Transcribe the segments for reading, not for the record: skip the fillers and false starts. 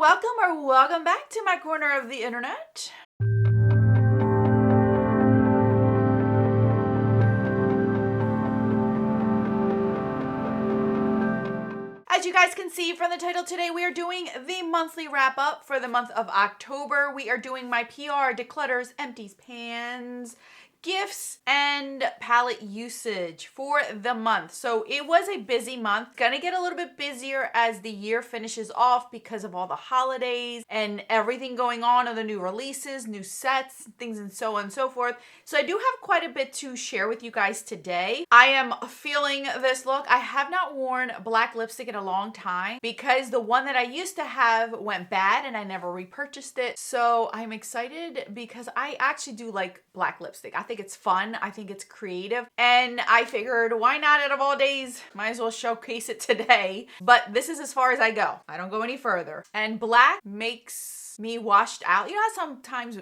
welcome back to my corner of the internet. As you guys can see from the title today, we are doing the monthly wrap up for the month of October. We are doing my PR, declutters, empties, pans, gifts, and palette usage for the month. So it was a busy month. Gonna get a little bit busier as the year finishes off because of all the holidays and everything going on the new releases, new sets, things and so on and so forth. So I do have quite a bit to share with you guys today. I am feeling this look. I have not worn black lipstick in a long time because the one that I used to have went bad and I never repurchased it. So I'm excited because I actually do like black lipstick. I think it's fun. I think it's creative. And I figured, why not out of all days? Might as well showcase it today. But this is as far as I go. I don't go any further. And black makes me washed out. You know how sometimes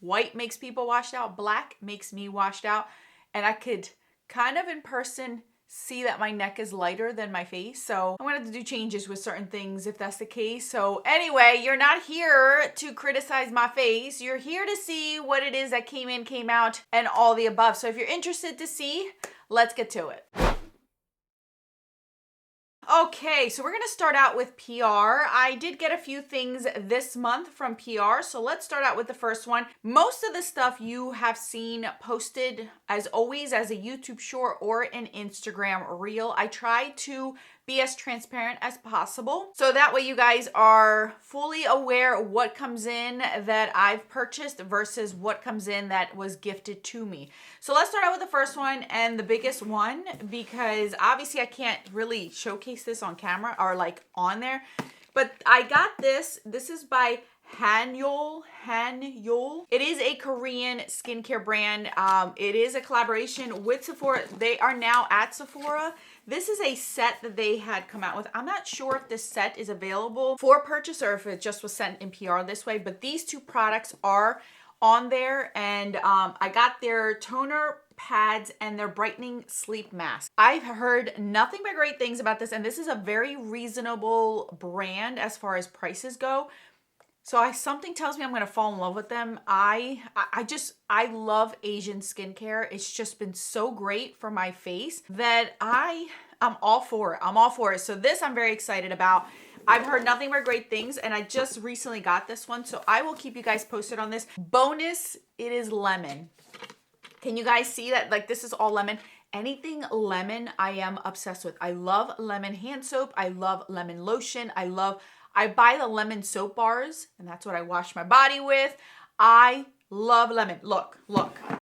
white makes people washed out? Black makes me washed out. And I could kind of in person see that my neck is lighter than my face. So I'm gonna have to do changes with certain things if that's the case. So anyway, you're not here to criticize my face. You're here to see what it is that came in, came out, and all the above. So if you're interested to see, let's get to it. Okay, so we're going to start out with PR. I did get a few things this month from PR, so let's start out with the first one. Most of the stuff you have seen posted, as always, as a YouTube short or an Instagram reel. I try to be as transparent as possible, so that way you guys are fully aware what comes in that I've purchased versus what comes in that was gifted to me. So let's start out with the first one and the biggest one, because obviously I can't really showcase this on camera or like on there, but I got this. This is by Hanyul. It is a Korean skincare brand. It is a collaboration with Sephora. They are now at Sephora. This is a set that they had come out with. I'm not sure if this set is available for purchase or if it just was sent in PR this way, but these two products are on there, and I got their toner, pads, and their brightening sleep mask. I've heard nothing but great things about this, and this is a very reasonable brand as far as prices go. So something tells me I'm gonna fall in love with them. I love Asian skincare. It's just been so great for my face that I'm all for it. I'm all for it. So this I'm very excited about. I've heard nothing but great things, and I just recently got this one, so I will keep you guys posted on this. Bonus, it is lemon. Can you guys see that? Like, this is all lemon. Anything lemon, I am obsessed with. I love lemon hand soap. I love lemon lotion. I buy the lemon soap bars, and that's what I wash my body with. I love lemon. Look.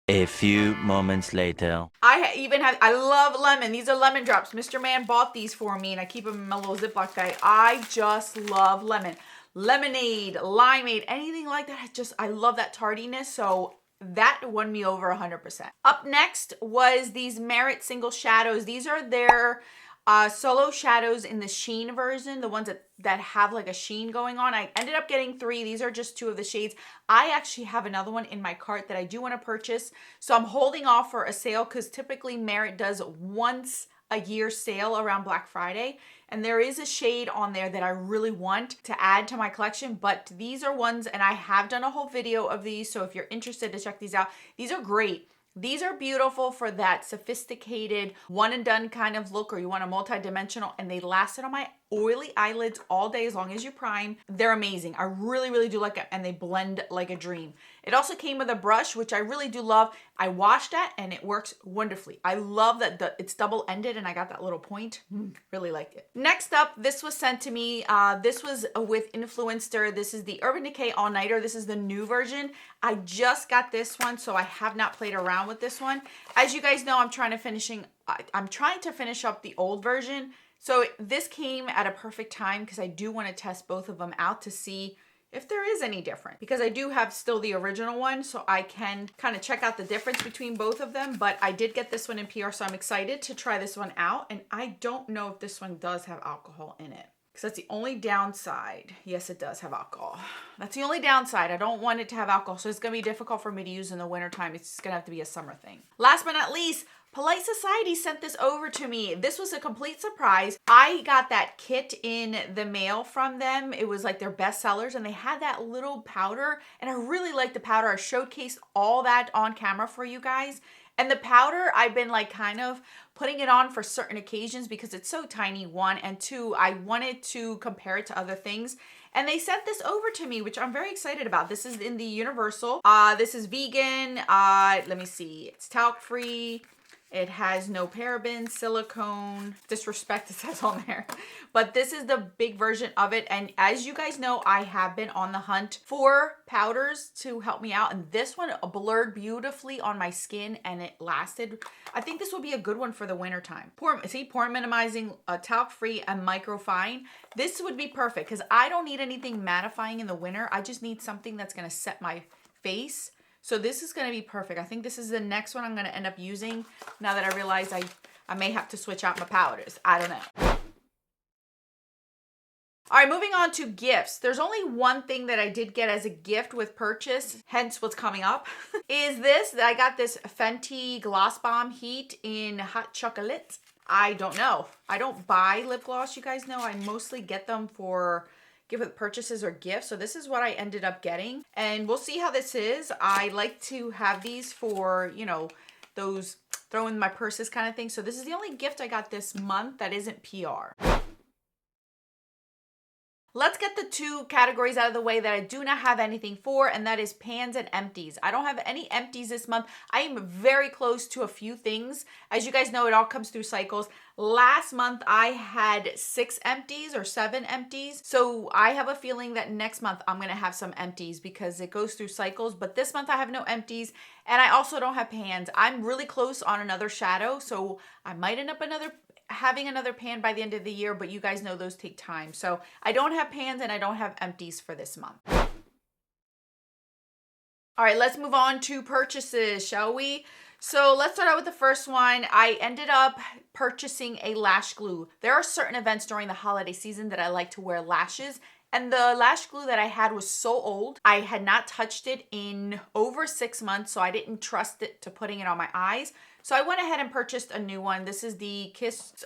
A few moments later. I love lemon. These are lemon drops. Mr. Man bought these for me, and I keep them in my little Ziploc bag. I just love lemon. Lemonade, limeade, anything like that. I love that tardiness, so that won me over 100%. Up next was these Merit Single Shadows. These are their solo shadows in the sheen version, the ones that have like a sheen going on. I ended up getting 3. These are just 2 of the shades. I actually have another one in my cart that I do want to purchase. So I'm holding off for a sale because typically Merit does once a year sale around Black Friday. And there is a shade on there that I really want to add to my collection, but these are ones, and I have done a whole video of these. So if you're interested to check these out, these are great. These are beautiful for that sophisticated one and done kind of look, or you want a multi-dimensional, and they lasted on my oily eyelids all day as long as you prime. They're amazing. I really, really do like it, and they blend like a dream. It also came with a brush, which I really do love. I washed that and it works wonderfully. I love that it's double-ended and I got that little point. Really like it. Next up, this was sent to me. This was with Influencer. This is the Urban Decay All Nighter. This is the new version. I just got this one, so I have not played around with this one. As you guys know, I'm trying to finish up the old version. So this came at a perfect time because I do want to test both of them out to see if there is any difference, because I do have still the original one, so I can kind of check out the difference between both of them. But I did get this one in PR, so I'm excited to try this one out. And I don't know if this one does have alcohol in it, because that's the only downside. Yes, it does have alcohol. That's the only downside. I don't want it to have alcohol, so it's gonna be difficult for me to use in the wintertime. It's just gonna have to be a summer thing. Last but not least, Polite Society sent this over to me. This was a complete surprise. I got that kit in the mail from them. It was like their best sellers, and they had that little powder, and I really liked the powder. I showcased all that on camera for you guys. And the powder, I've been like kind of putting it on for certain occasions because it's so tiny, one, and two, I wanted to compare it to other things. And they sent this over to me, which I'm very excited about. This is in the Universal. This is vegan. Let me see. It's talc free. It has no parabens, silicone, disrespect, it says on there. But this is the big version of it. And as you guys know, I have been on the hunt for powders to help me out. And this one blurred beautifully on my skin and it lasted. I think this will be a good one for the winter time. Pore minimizing, talc free and microfine. This would be perfect because I don't need anything mattifying in the winter. I just need something that's going to set my face. So this is going to be perfect. I think this is the next one I'm going to end up using now that I realize I may have to switch out my powders. I don't know. All right, moving on to gifts. There's only one thing that I did get as a gift with purchase, hence what's coming up, is this. I got this Fenty Gloss Bomb Heat in Hot Chocolate. I don't know. I don't buy lip gloss, you guys know. I mostly get them for give with purchases or gifts. So this is what I ended up getting. And we'll see how this is. I like to have these for, you know, those throw in my purses kind of thing. So this is the only gift I got this month that isn't PR. Let's get the two categories out of the way that I do not have anything for, and that is pans and empties. I don't have any empties this month. I am very close to a few things. As you guys know, it all comes through cycles. Last month, I had 6 empties or 7 empties. So I have a feeling that next month I'm going to have some empties because it goes through cycles. But this month I have no empties, and I also don't have pans. I'm really close on another shadow, so I might end up having another pan by the end of the year, but you guys know those take time. So I don't have pans and I don't have empties for this month. All right, let's move on to purchases, shall we? So let's start out with the first one. I ended up purchasing a lash glue. There are certain events during the holiday season that I like to wear lashes. And the lash glue that I had was so old. I had not touched it in over 6 months, so I didn't trust it to putting it on my eyes. So I went ahead and purchased a new one. This is the Kiss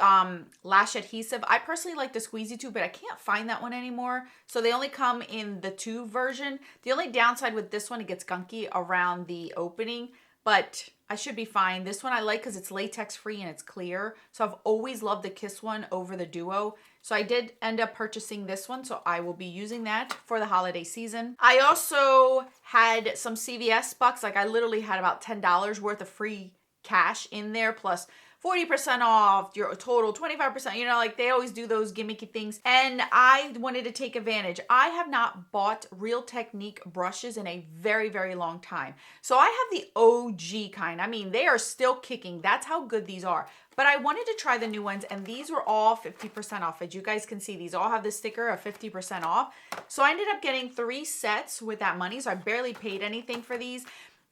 Lash Adhesive. I personally like the squeezy tube, but I can't find that one anymore. So they only come in the tube version. The only downside with this one, it gets gunky around the opening, but I should be fine. This one I like because it's latex free and it's clear. So I've always loved the Kiss one over the Duo. So I did end up purchasing this one. So I will be using that for the holiday season. I also had some CVS bucks. Like I literally had about $10 worth of free cash in there, plus 40% off your total, 25%, you know, like they always do those gimmicky things. And I wanted to take advantage. I have not bought Real Technique brushes in a very, very long time. So I have the OG kind. I mean, they are still kicking. That's how good these are. But I wanted to try the new ones, and these were all 50% off. As you guys can see, these all have the sticker of 50% off. So I ended up getting 3 sets with that money. So I barely paid anything for these.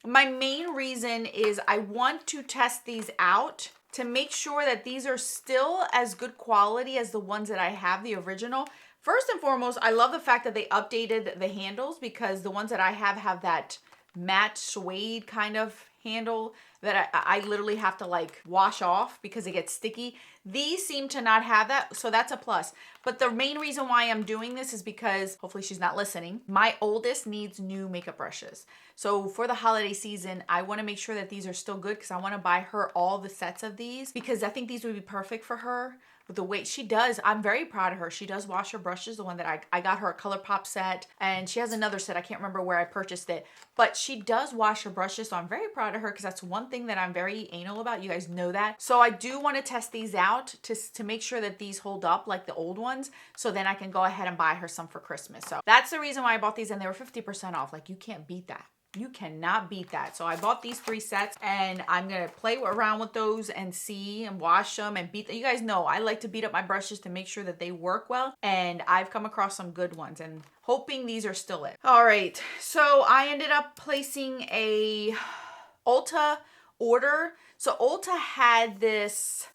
My main reason is I want to test these out to make sure that these are still as good quality as the ones that I have, the original. First and foremost, I love the fact that they updated the handles because the ones that I have that matte suede kind of handle that I literally have to like wash off because it gets sticky. These seem to not have that, so that's a plus. But the main reason why I'm doing this is because, hopefully she's not listening, my oldest needs new makeup brushes. So for the holiday season, I want to make sure that these are still good because I want to buy her all the sets of these because I think these would be perfect for her. With the way she does, I'm very proud of her. She does wash her brushes, the one that I got her a ColourPop set, and she has another set. I can't remember where I purchased it, but she does wash her brushes, so I'm very proud of her because that's one thing that I'm very anal about. You guys know that. So I do want to test these out to make sure that these hold up like the old ones, so then I can go ahead and buy her some for Christmas. So that's the reason why I bought these, and they were 50% off. Like, you can't beat that. You cannot beat that. So I bought these 3 sets and I'm going to play around with those and see and wash them and beat them. You guys know I like to beat up my brushes to make sure that they work well. And I've come across some good ones and hoping these are still it. All right. So I ended up placing a Ulta order. So Ulta had this,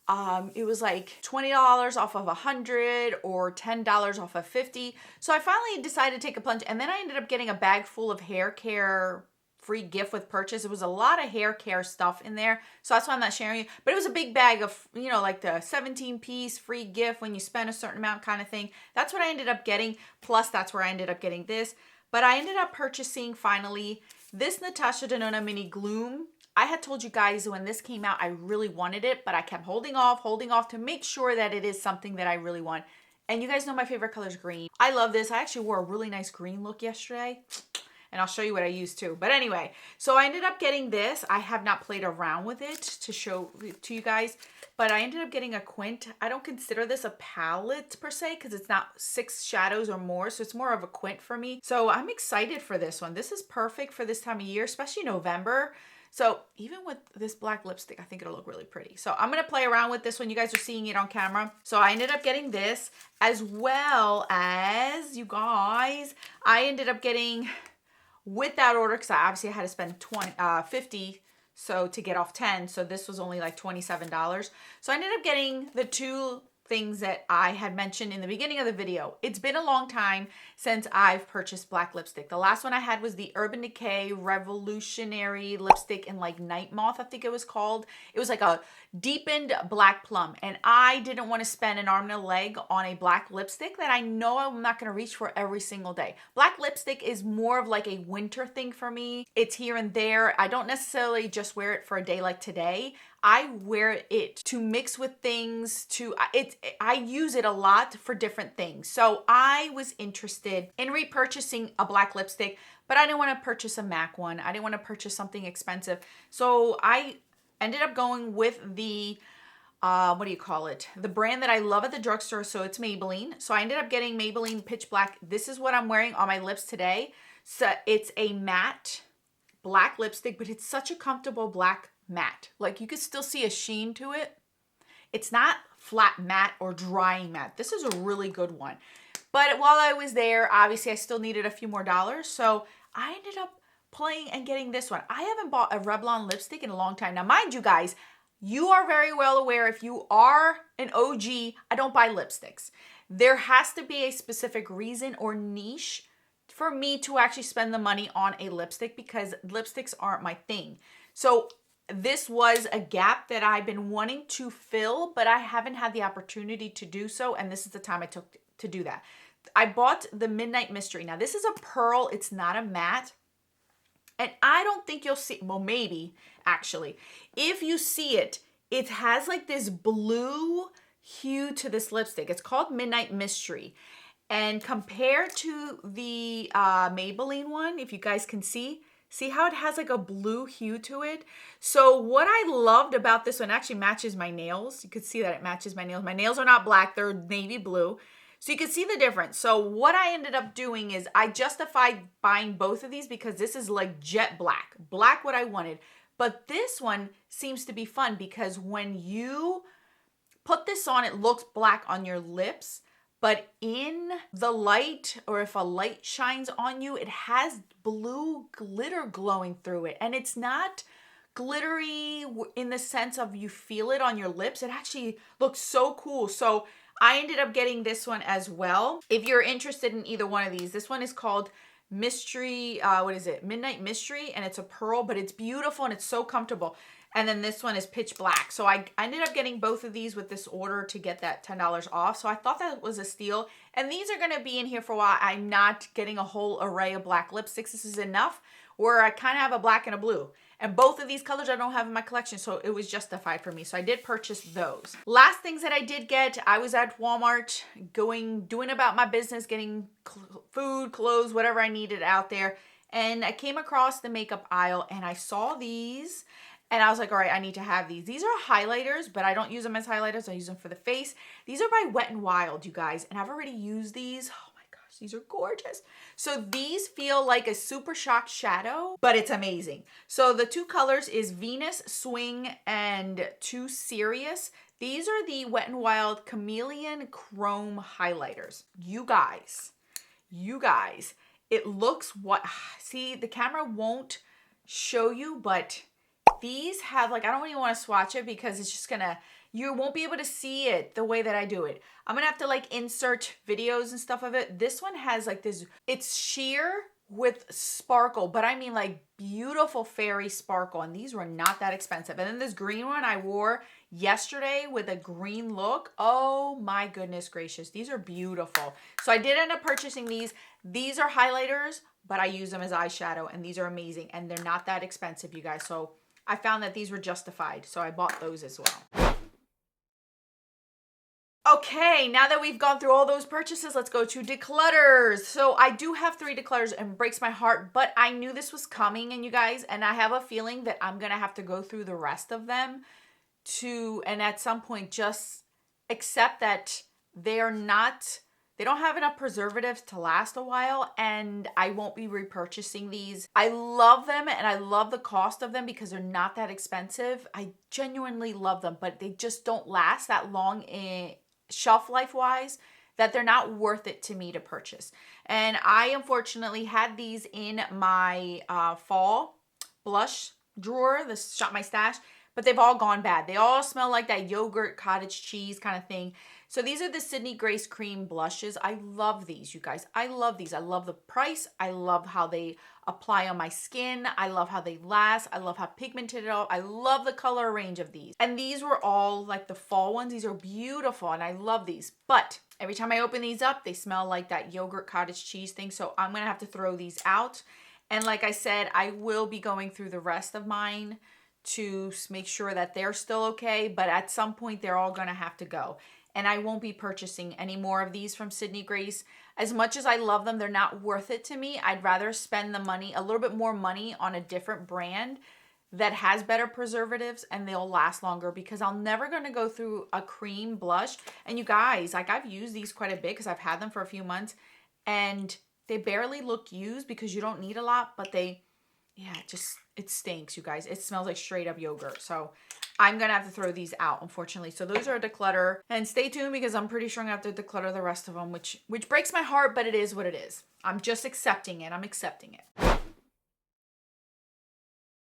it was like $20 off of 100 or $10 off of 50. So I finally decided to take a plunge, and then I ended up getting a bag full of hair care free gift with purchase. It was a lot of hair care stuff in there, so that's why I'm not sharing it. But it was a big bag of, you know, like the 17-piece free gift when you spend a certain amount kind of thing. That's what I ended up getting. Plus, that's where I ended up getting this. But I ended up purchasing finally this Natasha Denona Mini Gloom. I had told you guys when this came out, I really wanted it, but I kept holding off to make sure that it is something that I really want. And you guys know my favorite color is green. I love this. I actually wore a really nice green look yesterday, and I'll show you what I used too. But anyway, so I ended up getting this. I have not played around with it to show to you guys, but I ended up getting a quint. I don't consider this a palette per se because it's not 6 shadows or more, so it's more of a quint for me. So I'm excited for this one. This is perfect for this time of year, especially November. So even with this black lipstick, I think it'll look really pretty. So I'm going to play around with this when you guys are seeing it on camera. So I ended up getting this, as well as, you guys, I ended up getting, with that order, because I obviously had to spend $50 so to get off 10. So this was only like $27. So I ended up getting the 2 things that I had mentioned in the beginning of the video. It's been a long time since I've purchased black lipstick. The last one I had was the Urban Decay Revolutionary Lipstick in like Night Moth, I think it was called. It was like a deepened black plum, and I didn't want to spend an arm and a leg on a black lipstick that I know I'm not going to reach for every single day. Black lipstick is more of like a winter thing for me. It's here and there. I don't necessarily just wear it for a day like today. I wear it to mix with things, I use it a lot for different things. So I was interested in repurchasing a black lipstick, but I didn't want to purchase a MAC one. I didn't want to purchase something expensive. So I ended up going with the, what do you call it? The brand that I love at the drugstore. So it's Maybelline. So I ended up getting Maybelline Pitch Black. This is what I'm wearing on my lips today. So it's a matte black lipstick, but it's such a comfortable black matte. Like you could still see a sheen to it. It's not flat matte or drying matte. This is a really good one. But while I was there, obviously I still needed a few more dollars. So I ended up playing and getting this one. I haven't bought a Revlon lipstick in a long time. Now, mind you guys, you are very well aware, if you are an OG, I don't buy lipsticks. There has to be a specific reason or niche for me to actually spend the money on a lipstick, because lipsticks aren't my thing. So this was a gap that I've been wanting to fill, but I haven't had the opportunity to do so, and this is the time I took to do that. I bought the Midnight Mystery. Now, this is a pearl. It's not a matte, and I don't think you'll see, well, maybe, actually. If you see it, it has like this blue hue to this lipstick. It's called Midnight Mystery, and compared to the Maybelline one, if you guys can see how it has like a blue hue to it? So what I loved about this one, actually matches my nails. You could see that it matches my nails. My nails are not black, they're navy blue. So you can see the difference. So what I ended up doing is I justified buying both of these because this is like jet black. Black what I wanted. But this one seems to be fun because when you put this on, it looks black on your lips. But in the light, or if a light shines on you, it has blue glitter glowing through it. And it's not glittery in the sense of you feel it on your lips. It actually looks so cool. So I ended up getting this one as well. If you're interested in either one of these, this one is called Mystery, Midnight Mystery, and it's a pearl, but it's beautiful and it's so comfortable. And then this one is Pitch Black. So I ended up getting both of these with this order to get that $10 off. So I thought that was a steal. And these are going to be in here for a while. I'm not getting a whole array of black lipsticks. This is enough where I kind of have a black and a blue. And both of these colors I don't have in my collection, so it was justified for me. So I did purchase those. Last things that I did get, I was at Walmart doing about my business, getting food, clothes, whatever I needed out there. And I came across the makeup aisle and I saw these. And I was like, all right, I need to have these. These are highlighters, but I don't use them as highlighters. I use them for the face. These are by Wet n Wild, you guys. And I've already used these. Oh my gosh, these are gorgeous. So these feel like a Super Shock shadow, but it's amazing. So the 2 colors is Venus, Swing, and Too Serious. These are the Wet n Wild Chameleon Chrome highlighters. You guys, it looks see, the camera won't show you, but these have like, I don't even want to swatch it because it's just gonna, you won't be able to see it the way that I do it. I'm gonna have to like insert videos and stuff of it. This one has like this, it's sheer, with sparkle, but I mean like beautiful fairy sparkle, and these were not that expensive. And then this green one I wore yesterday with a green look. Oh my goodness gracious, these are beautiful. So I did end up purchasing these. These are highlighters, but I use them as eyeshadow, and these are amazing, and they're not that expensive, you guys. So I found that these were justified, so I bought those as well. Okay, now that we've gone through all those purchases, let's go to declutters. So I do have 3 declutters, and breaks my heart, but I knew this was coming, and you guys, and I have a feeling that I'm gonna have to go through the rest of them and at some point just accept that they don't have enough preservatives to last a while, and I won't be repurchasing these. I love them, and I love the cost of them because they're not that expensive. I genuinely love them, but they just don't last that long in shelf life wise, that they're not worth it to me to purchase. And I unfortunately had these in my fall blush drawer, this Shop My Stash, but they've all gone bad. They all smell like that yogurt cottage cheese kind of thing. So these are the Sydney Grace Cream blushes. I love these, you guys. I love these. I love the price. I love how they apply on my skin. I love how they last. I love how pigmented it all. I love the color range of these. And these were all like the fall ones. These are beautiful, and I love these. But every time I open these up, they smell like that yogurt cottage cheese thing. So I'm gonna have to throw these out. And like I said, I will be going through the rest of mine to make sure that they're still okay, but at some point they're all gonna have to go. And I won't be purchasing any more of these from Sydney Grace. As much as I love them, they're not worth it to me. I'd rather spend the money, a little bit more money, on a different brand that has better preservatives and they'll last longer, because I'm never gonna go through a cream blush. And you guys, like, I've used these quite a bit because I've had them for a few months, and they barely look used because you don't need a lot, but it stinks, you guys. It smells like straight up yogurt. So I'm gonna have to throw these out, unfortunately. So those are a declutter, and stay tuned because I'm pretty sure I'm gonna have to declutter the rest of them, which breaks my heart, but it is what it is. I'm just accepting it. I'm accepting it.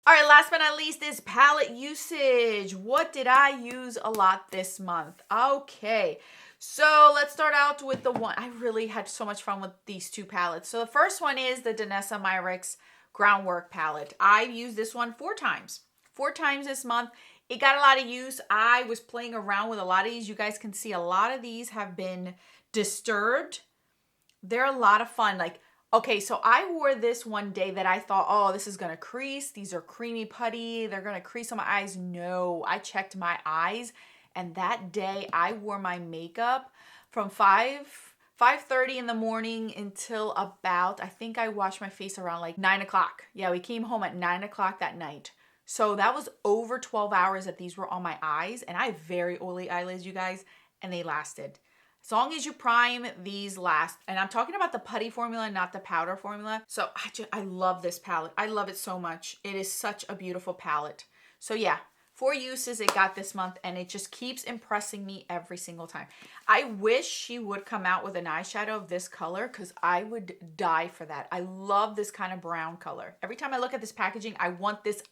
All right, last but not least is palette usage. What did I use a lot this month? Okay, so let's start out with the one. I really had so much fun with these 2 palettes. So the first one is the Danessa Myricks Groundwork palette. I've used this one 4 times. 4 times this month. It got a lot of use. I was playing around with a lot of these. You guys can see a lot of these have been disturbed. They're a lot of fun. Like, okay, so I wore this one day that I thought, oh, this is gonna crease. These are creamy putty. They're gonna crease on my eyes. No, I checked my eyes, and that day I wore my makeup from 5:30 in the morning until about, I think I washed my face around like 9 o'clock. Yeah, we came home at 9 o'clock that night. So that was over 12 hours that these were on my eyes, and I have very oily eyelids, you guys, and they lasted. As long as you prime, these last. And I'm talking about the putty formula, not the powder formula. So I love this palette. I love it so much. It is such a beautiful palette. So yeah, 4 uses it got this month, and it just keeps impressing me every single time. I wish she would come out with an eyeshadow of this color, because I would die for that. I love this kind of brown color. Every time I look at this packaging, I want this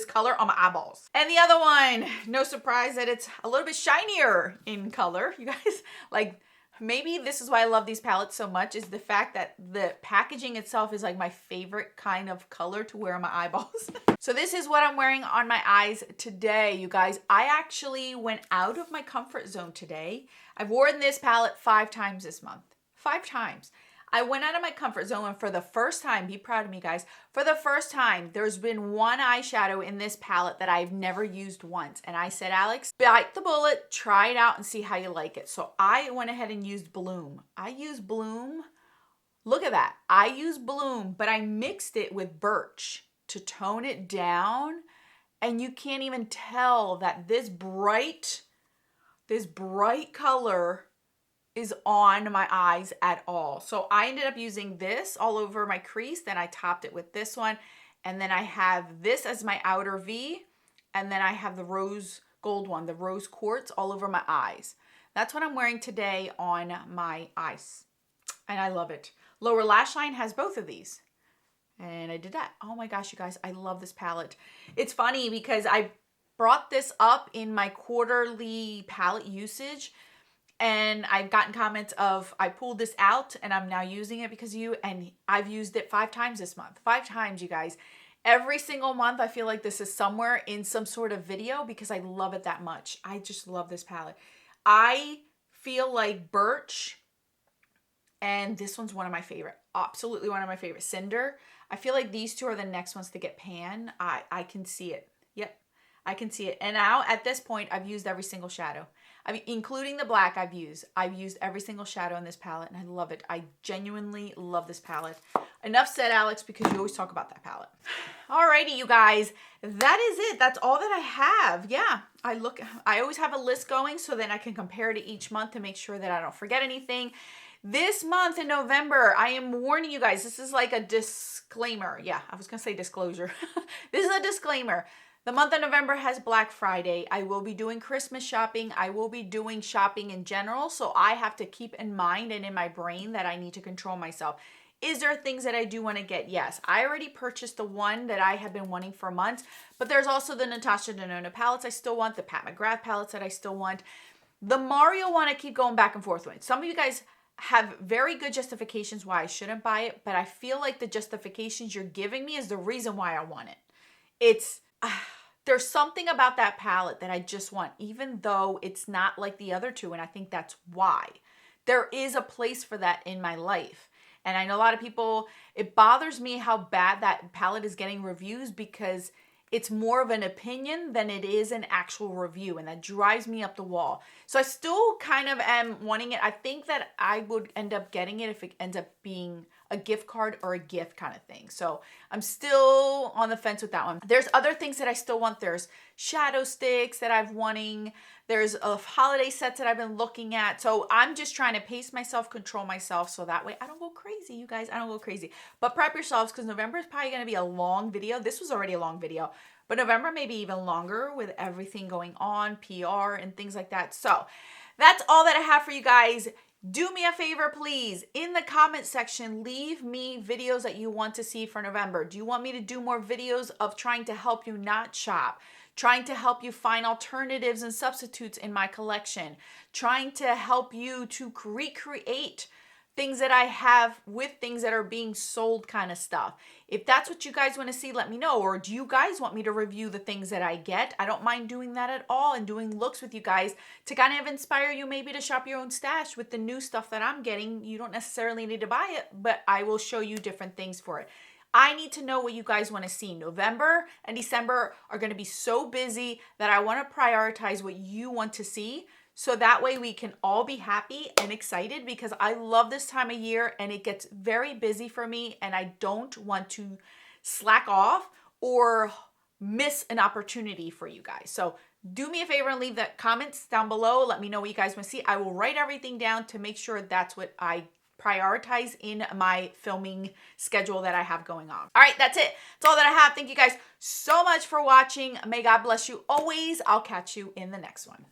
color on my eyeballs. And the other one, no surprise that it's a little bit shinier in color, you guys. Like, maybe this is why I love these palettes so much, is the fact that the packaging itself is like my favorite kind of color to wear on my eyeballs. So this is what I'm wearing on my eyes today, you guys. I actually went out of my comfort zone today. I've worn this palette 5 times this month. 5 times. I went out of my comfort zone, and for the first time, be proud of me, guys. For the first time, there's been one eyeshadow in this palette that I've never used once. And I said, Alex, bite the bullet, try it out and see how you like it. So I went ahead and used Bloom. I used Bloom. Look at that. I used Bloom, but I mixed it with Birch to tone it down. And you can't even tell that this bright color is on my eyes at all. So I ended up using this all over my crease. Then I topped it with this one. And then I have this as my outer V. And then I have the rose gold one, the rose quartz, all over my eyes. That's what I'm wearing today on my eyes. And I love it. Lower lash line has both of these. And I did that. Oh my gosh, you guys, I love this palette. It's funny because I brought this up in my quarterly palette usage, And I've gotten comments of, I pulled this out and I'm now using it because of you, and I've used it 5 times this month. 5 times, you guys. Every single month, I feel like this is somewhere in some sort of video because I love it that much. I just love this palette. I feel like Birch, and this one's one of my favorite. Absolutely one of my favorite. Cinder. I feel like these two are the next ones to get pan. I can see it. Yep. I can see it. And now at this point, I've used every single shadow. I mean, including the black I've used every single shadow in this palette, and I love it. I genuinely love this palette. Enough said, Alex, because you always talk about that palette. Alrighty, you guys, that is it. That's all that I have. Yeah, I always have a list going so then I can compare to each month to make sure that I don't forget anything. This month in November, I am warning you guys, this is like a disclaimer. Yeah, I was going to say disclosure. This is a disclaimer. The month of November has Black Friday. I will be doing Christmas shopping. I will be doing shopping in general. So I have to keep in mind and in my brain that I need to control myself. Is there things that I do want to get? Yes. I already purchased the one that I have been wanting for months. But there's also the Natasha Denona palettes I still want. The Pat McGrath palettes that I still want. The Mario one I keep going back and forth with. Some of you guys have very good justifications why I shouldn't buy it. But I feel like the justifications you're giving me is the reason why I want it. It's... there's something about that palette that I just want, even though it's not like the other two, and I think that's why. There is a place for that in my life. And I know a lot of people, it bothers me how bad that palette is getting reviews because it's more of an opinion than it is an actual review, and that drives me up the wall. So I still kind of am wanting it. I think that I would end up getting it if it ends up being a gift card or a gift kind of thing. So I'm still on the fence with that one. There's other things that I still want. There's shadow sticks that I've wanting. There's holiday sets that I've been looking at. So I'm just trying to pace myself, control myself, so that way I don't go crazy, you guys. I don't go crazy. But prep yourselves because November is probably going to be a long video. This was already a long video. But November may be even longer with everything going on, PR and things like that. So that's all that I have for you guys. Do me a favor, please. In the comment section, leave me videos that you want to see for November. Do you want me to do more videos of trying to help you not shop? Trying to help you find alternatives and substitutes in my collection? Trying to help you to recreate things that I have with things that are being sold kind of stuff. If that's what you guys want to see, let me know. Or do you guys want me to review the things that I get? I don't mind doing that at all and doing looks with you guys to kind of inspire you maybe to shop your own stash with the new stuff that I'm getting. You don't necessarily need to buy it, but I will show you different things for it. I need to know what you guys want to see. November and December are going to be so busy that I want to prioritize what you want to see. So that way we can all be happy and excited because I love this time of year and it gets very busy for me and I don't want to slack off or miss an opportunity for you guys. So do me a favor and leave the comments down below. Let me know what you guys want to see. I will write everything down to make sure that's what I prioritize in my filming schedule that I have going on. All right, that's it. That's all that I have. Thank you guys so much for watching. May God bless you always. I'll catch you in the next one.